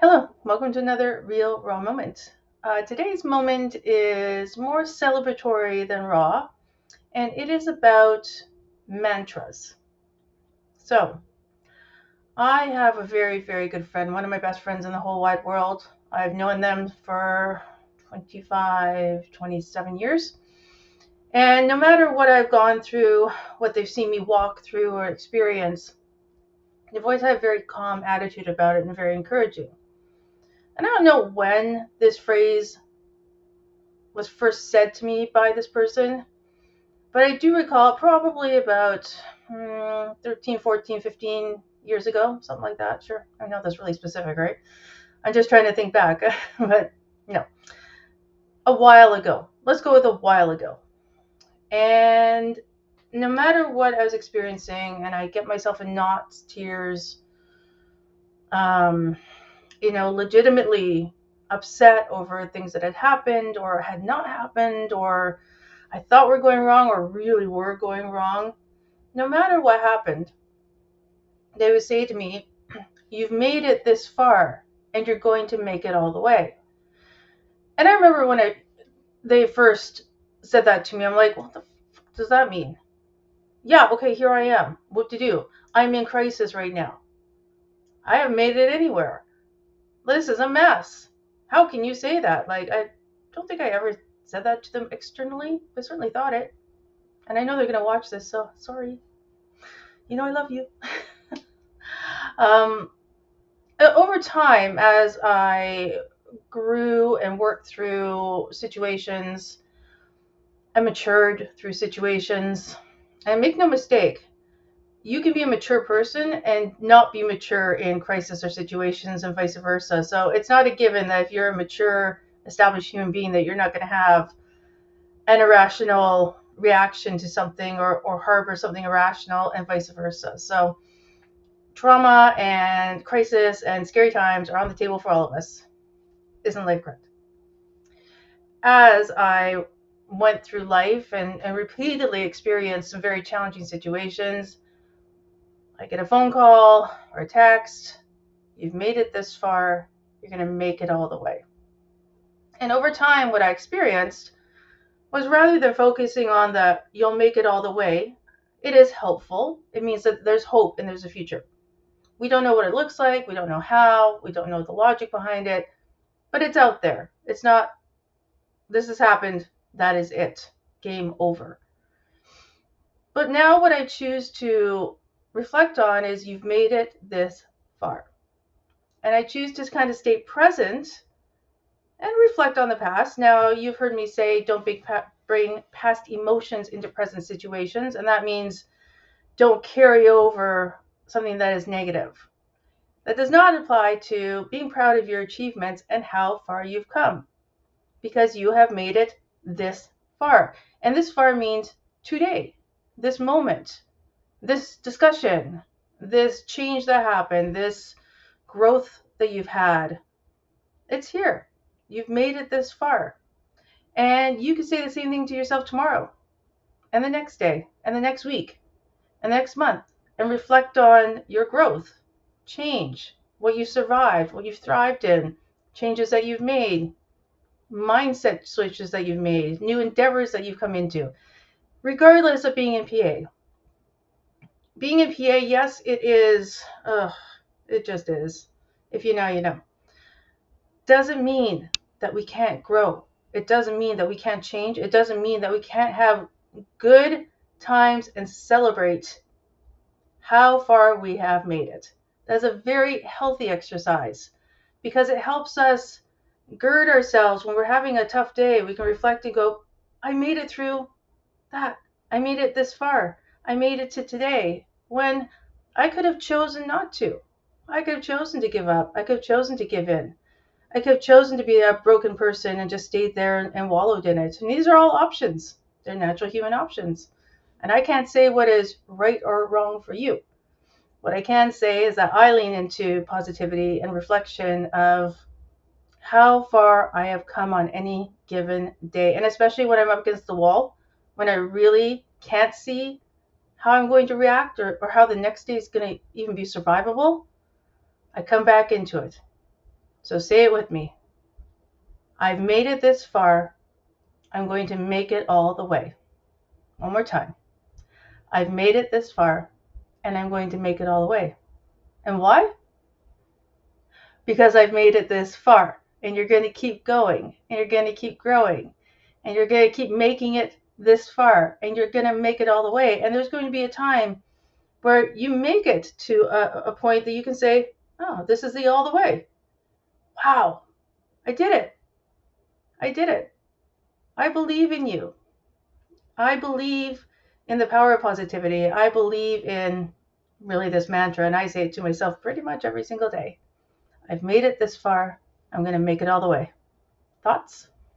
Hello, welcome to another Real Raw Moment. Today's moment is more celebratory than raw, and it is about mantras. So, I have a very, very good friend, one of my best friends in the whole wide world. I've known them for 25, 27 years. And no matter what I've gone through, what they've seen me walk through or experience, they've always had a very calm attitude about it and very encouraging. And I don't know when this phrase was first said to me by this person, but I do recall probably about 13, 14, 15 years ago, something like that. Sure, I know that's really specific, right? I'm just trying to think back, but no, a while ago. Let's go with a while ago. And no matter what I was experiencing, and I get myself in knots, tears, um, legitimately upset over things that had happened or had not happened or I thought were going wrong or really were going wrong, no matter what happened, they would say to me, "You've made it this far and you're going to make it all the way." And I remember when they first said that to me, I'm like, what the fuck does that mean? Yeah, okay, here I am. What to do? I'm in crisis right now. I haven't made it anywhere. This is a mess. How can you say that? Like, I don't think I ever said that to them externally. I certainly thought it. And I know they're going to watch this, so sorry. You know I love you. um, Over time, as I grew and worked through situations, I matured through situations. And make no mistake, you can be a mature person and not be mature in crisis or situations and vice versa. So it's not a given that if you're a mature, established human being that you're not going to have an irrational reaction to something or harbor something irrational and vice versa. So trauma and crisis and scary times are on the table for all of us. Isn't life correct? As I went through life and repeatedly experienced some very challenging situations, I get a phone call or a text, "You've made it this far, you're going to make it all the way." And over time, what I experienced was rather than focusing on the "you'll make it all the way," it is helpful. It means that there's hope and there's a future. We don't know what it looks like, we don't know how, we don't know the logic behind it, but it's out there. It's not, this has happened, that is it, game over. But now what I choose to reflect on is you've made it this far. And I choose to kind of stay present and reflect on the past. Now, you've heard me say don't bring past emotions into present situations, and that means don't carry over something that is negative. That does not apply to being proud of your achievements and how far you've come, because you have made it this far. And this far means today, this moment, this discussion, this change that happened, this growth that you've had. It's here. You've made it this far. And you can say the same thing to yourself tomorrow, and the next day, and the next week, and the next month, and reflect on your growth, change, what you survived, what you've thrived in, changes that you've made, mindset switches that you've made, new endeavors that you've come into, regardless of being in PA. Being in PA, yes, it is, it just is. If you know, you know. Doesn't mean that we can't grow. It doesn't mean that we can't change. It doesn't mean that we can't have good times and celebrate how far we have made it. That's a very healthy exercise because it helps us gird ourselves when we're having a tough day. We can reflect and go, I made it through that. I made it this far. I made it to today when I could have chosen not to. I could have chosen to give up. I could have chosen to give in. I could have chosen to be a broken person and just stayed there and wallowed in it. And these are all options. They're natural human options. And I can't say what is right or wrong for you. What I can say is that I lean into positivity and reflection of how far I have come on any given day. And especially when I'm up against the wall, when I really can't see how I'm going to react or how the next day is going to even be survivable, I come back into it. So say it with me. I've made it this far. I'm going to make it all the way. One more time. I've made it this far, and I'm going to make it all the way. And why? Because I've made it this far. And you're going to keep going, and you're going to keep growing, and you're going to keep making it this far, and you're going to make it all the way. And there's going to be a time where you make it to a point that you can say, oh, this is the all the way. Wow, I did it. I did it. I believe in you. I believe in the power of positivity. I believe in really this mantra, and I say it to myself pretty much every single day. I've made it this far. I'm going to make it all the way. Thoughts?